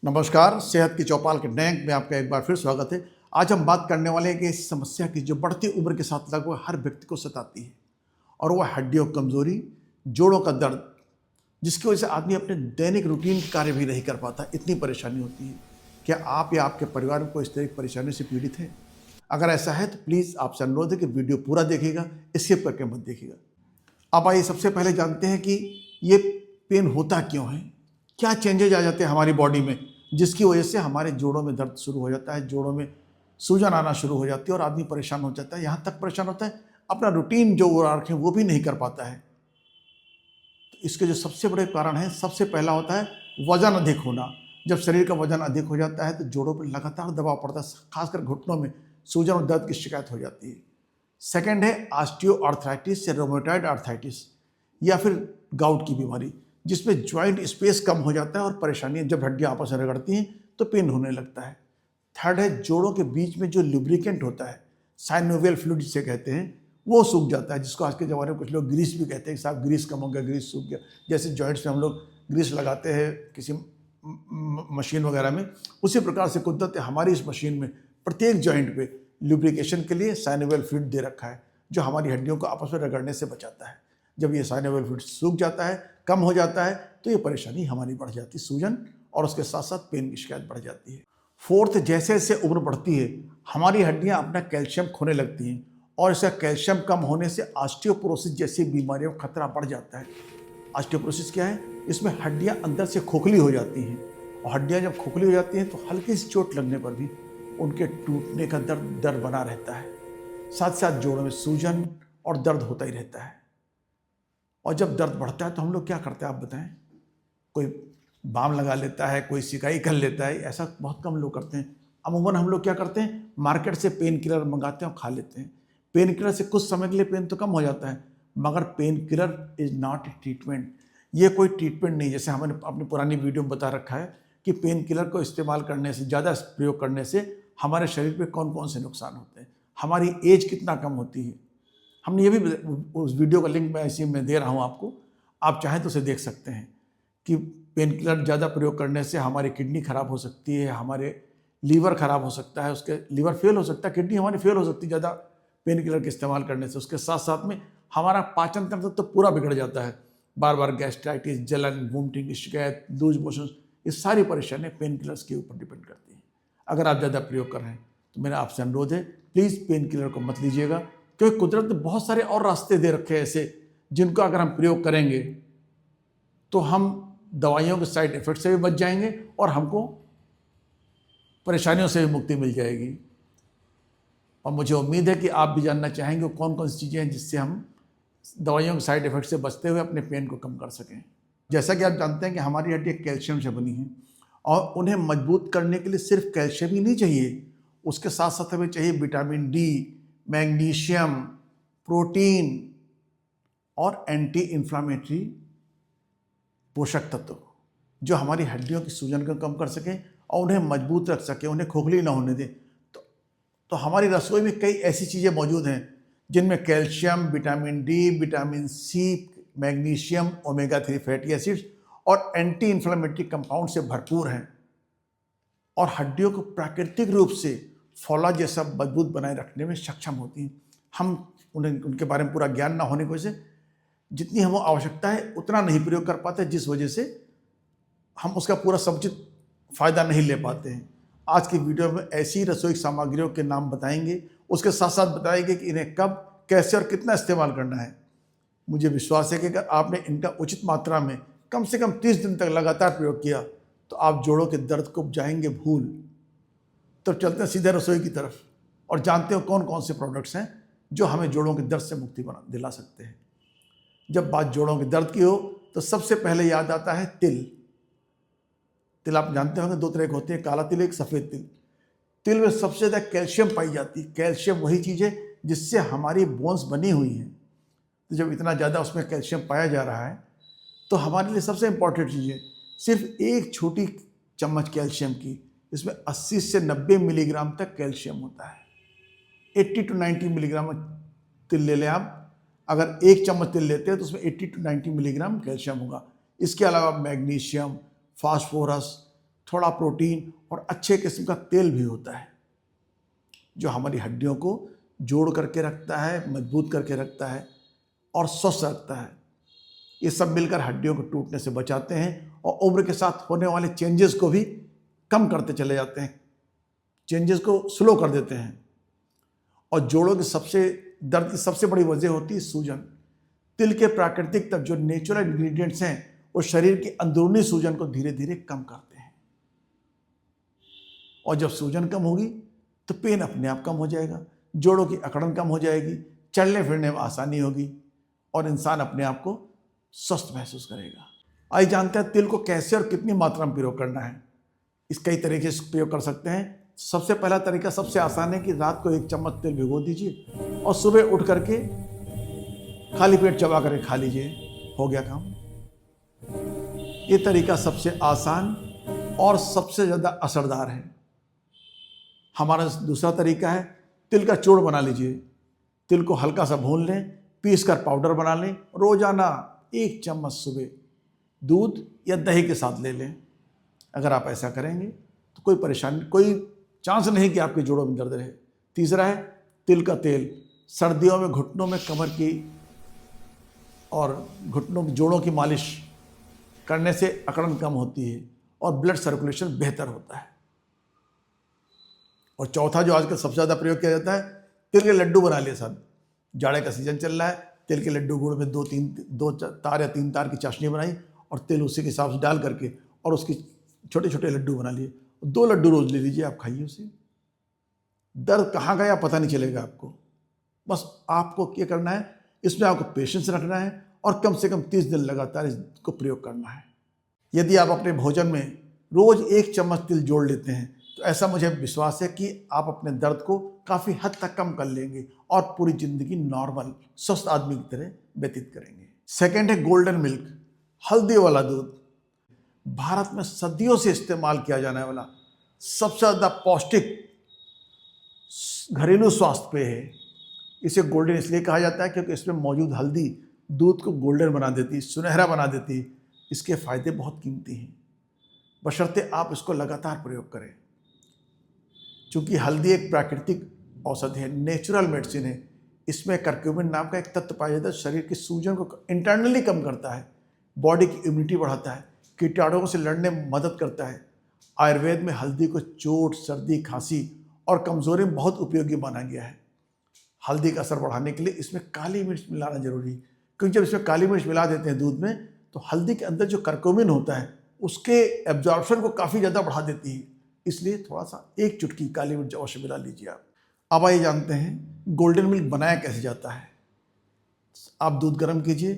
नमस्कार, सेहत की चौपाल के डैंक में आपका एक बार फिर स्वागत है। आज हम बात करने वाले हैं कि इस समस्या की जो बढ़ती उम्र के साथ लगभग हर व्यक्ति को सताती है और वह हड्डियों की कमजोरी, जोड़ों का दर्द, जिसकी वजह से आदमी अपने दैनिक रूटीन कार्य भी नहीं कर पाता। इतनी परेशानी होती है। क्या आप या आपके परिवार में कोई इस तरह की परेशानी से पीड़ित है? अगर ऐसा है तो प्लीज़ आपसे अनुरोध है कि वीडियो पूरा देखिएगा, स्किप करके मत देखिएगा। अब आइए सबसे पहले जानते हैं कि ये पेन होता क्यों है, क्या चेंजेज आ जाते हैं हमारी बॉडी में जिसकी वजह से हमारे जोड़ों में दर्द शुरू हो जाता है, जोड़ों में सूजन आना शुरू हो जाती है और आदमी परेशान हो जाता है। यहाँ तक परेशान होता है अपना रूटीन जो वो रखें वो भी नहीं कर पाता है। तो इसके जो सबसे बड़े कारण हैं, सबसे पहला होता है वजन अधिक होना। जब शरीर का वजन अधिक हो जाता है तो जोड़ों पर लगातार दबाव पड़ता है, खासकर घुटनों में सूजन और दर्द की शिकायत हो जाती है। सेकेंड है ऑस्टियोआर्थराइटिस या रोमेटॉइड आर्थराइटिस या फिर गाउट की बीमारी, जिसमें जॉइंट स्पेस कम हो जाता है और परेशानियां जब हड्डियां आपस में रगड़ती हैं तो पेन होने लगता है। थर्ड है जोड़ों के बीच में जो लुब्रिकेंट होता है, साइनोवियल फ्लूइड जिसे कहते हैं, वो सूख जाता है, जिसको आज के ज़माने में कुछ लोग ग्रीस भी कहते हैं कि साहब ग्रीस कम हो गया, ग्रीस सूख गया। जैसे जॉइंट्स में हम लोग ग्रीस लगाते हैं किसी मशीन वगैरह में, उसी प्रकार से कुदरत हमारी इस मशीन में प्रत्येक जॉइंट पे लुब्रिकेशन के लिए साइनोवियल फ्लूइड दे रखा है, जो हमारी हड्डियों को आपस में रगड़ने से बचाता है। जब ये साइनोवियल फ्लूइड सूख जाता है, कम हो जाता है, तो ये परेशानी हमारी बढ़ जाती है, सूजन और उसके साथ साथ पेन की शिकायत बढ़ जाती है। फोर्थ, जैसे जैसे उम्र बढ़ती है हमारी हड्डियां अपना कैल्शियम खोने लगती हैं और इसका कैल्शियम कम होने से ऑस्टियोपोरोसिस जैसी बीमारियों का खतरा बढ़ जाता है। ऑस्टियोपोरोसिस क्या है? इसमें हड्डियां अंदर से खोखली हो जाती हैं और हड्डियां जब खोखली हो जाती हैं तो हल्की सी चोट लगने पर भी उनके टूटने का दर्द बना रहता है। साथ साथ जोड़ों में सूजन और दर्द होता ही रहता है। और जब दर्द बढ़ता है तो हम लोग क्या करते हैं आप बताएं? कोई बाम लगा लेता है, कोई सिकाई कर लेता है, ऐसा बहुत कम लोग करते हैं। अमूमन हम लोग क्या करते हैं, मार्केट से पेन किलर मंगाते हैं और खा लेते हैं। पेन किलर से कुछ समय के लिए पेन तो कम हो जाता है, मगर pain killer is not a treatment. ये कोई ट्रीटमेंट नहीं। जैसे हमने अपनी पुरानी वीडियो में बता रखा है कि पेन किलर को इस्तेमाल करने से, ज़्यादा प्रयोग करने से हमारे शरीर पे कौन कौन से नुकसान होते हैं, हमारी एज कितना कम होती है। हमने ये भी, उस वीडियो का लिंक मैं इसी में दे रहा हूँ आपको, आप चाहें तो उसे देख सकते हैं कि पेन किलर ज़्यादा प्रयोग करने से हमारी किडनी खराब हो सकती है, हमारे लीवर खराब हो सकता है, उसके लीवर फेल हो सकता है, किडनी हमारी फेल हो सकती है ज़्यादा पेन किलर के इस्तेमाल करने से। उसके साथ साथ में हमारा पाचन तंत्र तो पूरा बिगड़ जाता है, बार बार गैस्ट्राइटिस, जलन, वोमिटिंग की शिकायत, लूज मोशन, ये सारी परेशानियाँ पेन किलर्स के ऊपर डिपेंड करती हैं। अगर आप ज़्यादा प्रयोग कर रहे हैं तो मेरा आपसे अनुरोध है, प्लीज़ पेन किलर को मत लीजिएगा, क्योंकि कुदरत ने बहुत सारे और रास्ते दे रखे हैं ऐसे, जिनको अगर हम प्रयोग करेंगे तो हम दवाइयों के साइड इफेक्ट से भी बच जाएंगे और हमको परेशानियों से भी मुक्ति मिल जाएगी। और मुझे उम्मीद है कि आप भी जानना चाहेंगे कौन कौन सी चीज़ें हैं जिससे हम दवाइयों के साइड इफेक्ट से बचते हुए अपने पेन को कम कर सकें। जैसा कि आप जानते हैं कि हमारी हड्डियाँ कैल्शियम से बनी हैं और उन्हें मजबूत करने के लिए सिर्फ कैल्शियम ही नहीं चाहिए, उसके साथ साथ हमें चाहिए विटामिन डी, मैग्नीशियम, प्रोटीन और एंटी इन्फ्लामेटरी पोषक तत्व, जो हमारी हड्डियों की सूजन को कम कर सकें और उन्हें मजबूत रख सकें, उन्हें खोखली ना होने दें। तो हमारी रसोई में कई ऐसी चीज़ें मौजूद हैं जिनमें calcium, vitamin D, vitamin C, magnesium, omega 3 fatty acids और एंटी इन्फ्लामेटरी कंपाउंड से भरपूर हैं और हड्डियों को प्राकृतिक रूप से फौला जैसा मजबूत बनाए रखने में सक्षम होती हैं। हम उनके बारे में पूरा ज्ञान ना होने की वजह से जितनी हमें आवश्यकता है उतना नहीं प्रयोग कर पाते, जिस वजह से हम उसका पूरा समुचित फ़ायदा नहीं ले पाते हैं। आज की वीडियो में ऐसी रसोई सामग्रियों के नाम बताएंगे, उसके साथ साथ बताएंगे कि इन्हें कब, कैसे और कितना इस्तेमाल करना है। मुझे विश्वास है कि अगर आपने इनका उचित मात्रा में कम से कम 30 दिन तक लगातार प्रयोग किया तो आप जोड़ों के दर्द को जाएंगे भूल। तो चलते हैं सीधे रसोई की तरफ और जानते हो कौन कौन से प्रोडक्ट्स हैं जो हमें जोड़ों के दर्द से मुक्ति दिला सकते हैं। जब बात जोड़ों के दर्द की हो तो सबसे पहले याद आता है तिल। तिल आप जानते होंगे दो तरह के होते हैं, काला तिल, एक सफ़ेद तिल। तिल में सबसे ज़्यादा कैल्शियम पाई जाती है। कैल्शियम वही चीज़ है जिससे हमारी बोन्स बनी हुई हैं। तो जब इतना ज़्यादा उसमें कैल्शियम पाया जा रहा है तो हमारे लिए सबसे इम्पॉर्टेंट चीज़ है सिर्फ एक छोटी चम्मच कैल्शियम की, इसमें 80 से 90 मिलीग्राम तक कैल्शियम होता है। 80 to 90 मिलीग्राम तिल ले लें आप। अगर एक चम्मच तिल लेते हैं तो उसमें 80 to 90 मिलीग्राम कैल्शियम होगा। इसके अलावा मैग्नीशियम, फास्फोरस, थोड़ा प्रोटीन और अच्छे किस्म का तेल भी होता है, जो हमारी हड्डियों को जोड़ करके रखता है, मजबूत करके रखता है और स्वस्थ रखता है। ये सब मिलकर हड्डियों को टूटने से बचाते हैं और उम्र के साथ होने वाले चेंजेस को भी कम करते चले जाते हैं, चेंजेस को स्लो कर देते हैं। और जोड़ों की दर्द की सबसे बड़ी वजह होती है सूजन। तिल के प्राकृतिक तत्व जो नेचुरल इंग्रेडिएंट्स हैं वो शरीर की अंदरूनी सूजन को धीरे धीरे कम करते हैं, और जब सूजन कम होगी तो पेन अपने आप कम हो जाएगा, जोड़ों की अकड़न कम हो जाएगी, चलने फिरने में आसानी होगी और इंसान अपने आप को स्वस्थ महसूस करेगा। आइए जानते हैं तिल को कैसे और कितनी मात्रा में प्रयोग करना है। इस कई तरीके से प्रयोग कर सकते हैं। सबसे पहला तरीका सबसे आसान है कि रात को 1 चम्मच तेल भिगो दीजिए और सुबह उठ करके खाली पेट चबा करके खा लीजिए, हो गया काम। ये तरीका सबसे आसान और सबसे ज़्यादा असरदार है। हमारा दूसरा तरीका है, तिल का चूर्ण बना लीजिए। तिल को हल्का सा भून लें, पीस कर पाउडर बना लें। रोजाना 1 चम्मच सुबह दूध या दही के साथ ले लें। अगर आप ऐसा करेंगे तो कोई परेशानी, कोई चांस नहीं कि आपके जोड़ों में दर्द रहे। तीसरा है तिल का तेल। सर्दियों में घुटनों में कमर की और घुटनों में जोड़ों की मालिश करने से अकड़न कम होती है और ब्लड सर्कुलेशन बेहतर होता है। और चौथा जो आजकल सबसे ज़्यादा प्रयोग किया जाता है, तिल के लड्डू बना लिए साहब। जाड़े का सीजन चल रहा है, तिल के लड्डू गुड़ में 2 तार या 3 तार की चाशनी बनाई और तेल उसी के हिसाब से डाल करके और उसकी छोटे छोटे लड्डू बना लिए। 2 लड्डू रोज ले लीजिए, आप खाइए उसे। दर्द कहाँ गया पता नहीं चलेगा आपको। बस आपको क्या करना है, इसमें आपको पेशेंस रखना है और कम से कम 30 दिन लगातार इसको प्रयोग करना है। यदि आप अपने भोजन में रोज 1 चम्मच तिल जोड़ लेते हैं तो ऐसा मुझे विश्वास है कि आप अपने दर्द को काफ़ी हद तक कम कर लेंगे और पूरी जिंदगी नॉर्मल स्वस्थ आदमी की तरह व्यतीत करेंगे। सेकेंड है गोल्डन मिल्क, हल्दी वाला दूध। भारत में सदियों से इस्तेमाल किया जाने वाला सबसे ज़्यादा पौष्टिक घरेलू स्वास्थ्य पेय है। इसे गोल्डन इसलिए कहा जाता है क्योंकि इसमें मौजूद हल्दी दूध को गोल्डन बना देती, सुनहरा बना देती। इसके फायदे बहुत कीमती हैं, बशर्ते आप इसको लगातार प्रयोग करें। चूँकि हल्दी एक प्राकृतिक औषधि है, नेचुरल मेडिसिन है। इसमें करक्यूमिन नाम का एक तत्व पाया जाता है, शरीर की सूजन को इंटरनली कम करता है, बॉडी की इम्यूनिटी बढ़ाता है, कीटाणुओं से लड़ने में मदद करता है। आयुर्वेद में हल्दी को चोट, सर्दी, खांसी और कमजोरी में बहुत उपयोगी माना गया है। हल्दी का असर बढ़ाने के लिए इसमें काली मिर्च मिलाना जरूरी है, क्योंकि जब इसमें काली मिर्च मिला देते हैं दूध में तो हल्दी के अंदर जो करक्यूमिन होता है उसके एब्जॉर्प्शन को काफ़ी ज़्यादा बढ़ा देती है। इसलिए थोड़ा सा 1 चुटकी काली मिर्च अवश्य मिला लीजिए आप। अब आइए जानते हैं गोल्डन मिल्क बनाया कैसे जाता है। आप दूध गर्म कीजिए,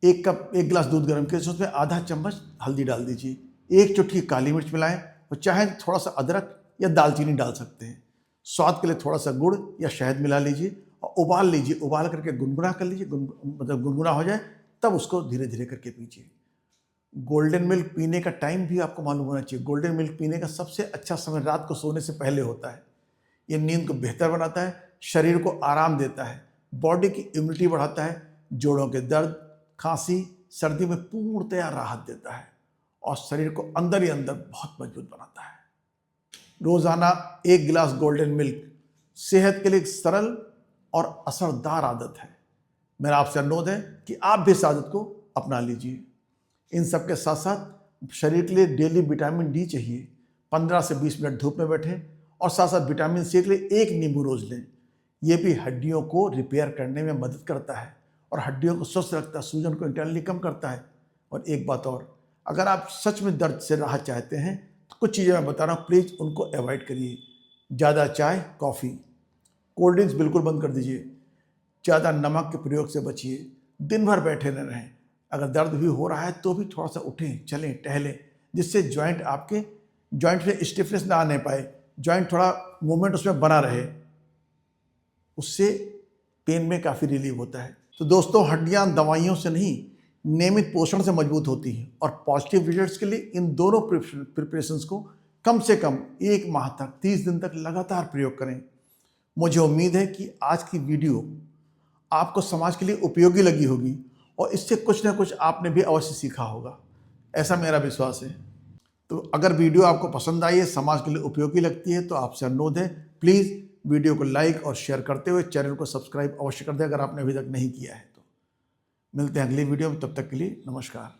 1 गिलास दूध गर्म कीजिए, उसमें आधा चम्मच हल्दी डाल दीजिए, 1 चुटकी काली मिर्च मिलाएं और चाहे थोड़ा सा अदरक या दालचीनी डाल सकते हैं। स्वाद के लिए थोड़ा सा गुड़ या शहद मिला लीजिए और उबाल लीजिए। उबाल करके गुनगुना कर लीजिए, मतलब गुनगुना हो जाए तब उसको धीरे धीरे करके पीजिए। गोल्डन मिल्क पीने का टाइम भी आपको मालूम होना चाहिए। गोल्डन मिल्क पीने का सबसे अच्छा समय रात को सोने से पहले होता है। ये नींद को बेहतर बनाता है, शरीर को आराम देता है, बॉडी की इम्यूनिटी बढ़ाता है, जोड़ों के दर्द, खांसी, सर्दी में पूर्णतया राहत देता है और शरीर को अंदर ही अंदर बहुत मजबूत बनाता है। रोजाना 1 गिलास गोल्डन मिल्क सेहत के लिए एक सरल और असरदार आदत है। मेरा आपसे अनुरोध है कि आप भी इस आदत को अपना लीजिए। इन सब के साथ साथ शरीर के लिए डेली विटामिन डी चाहिए। 15 से 20 मिनट धूप में बैठें और साथ साथ विटामिन सी के लिए 1 नींबू रोज लें। ये भी हड्डियों को रिपेयर करने में मदद करता है और हड्डियों को स्वस्थ रखता है, सूजन को इंटरनली कम करता है। और एक बात और, अगर आप सच में दर्द से राहत चाहते हैं तो कुछ चीज़ें मैं बता रहा हूँ, प्लीज़ उनको अवॉइड करिए। ज़्यादा चाय, कॉफ़ी, कोल्ड ड्रिंक्स बिल्कुल बंद कर दीजिए। ज़्यादा नमक के प्रयोग से बचिए। दिन भर बैठे न रहें। अगर दर्द भी हो रहा है तो भी थोड़ा सा उठें, चलें, टहलें, जिससे आपके जॉइंट में स्टिफनेस ना आने पाए, जॉइंट थोड़ा मूवमेंट उसमें बना रहे। उससे पेन में काफ़ी रिलीफ होता है। तो दोस्तों, हड्डियां दवाइयों से नहीं, नियमित पोषण से मजबूत होती हैं और पॉजिटिव रिजल्ट्स के लिए इन दोनों प्रिपरेशंस को कम से कम 1 माह तक, 30 दिन तक लगातार प्रयोग करें। मुझे उम्मीद है कि आज की वीडियो आपको समाज के लिए उपयोगी लगी होगी और इससे कुछ ना कुछ आपने भी अवश्य सीखा होगा, ऐसा मेरा विश्वास है। तो अगर वीडियो आपको पसंद आई है, समाज के लिए उपयोगी लगती है, तो आपसे अनुरोध है, प्लीज़ वीडियो को लाइक और शेयर करते हुए चैनल को सब्सक्राइब अवश्य कर दें अगर आपने अभी तक नहीं किया है तो। मिलते हैं अगली वीडियो में, तब तक के लिए नमस्कार।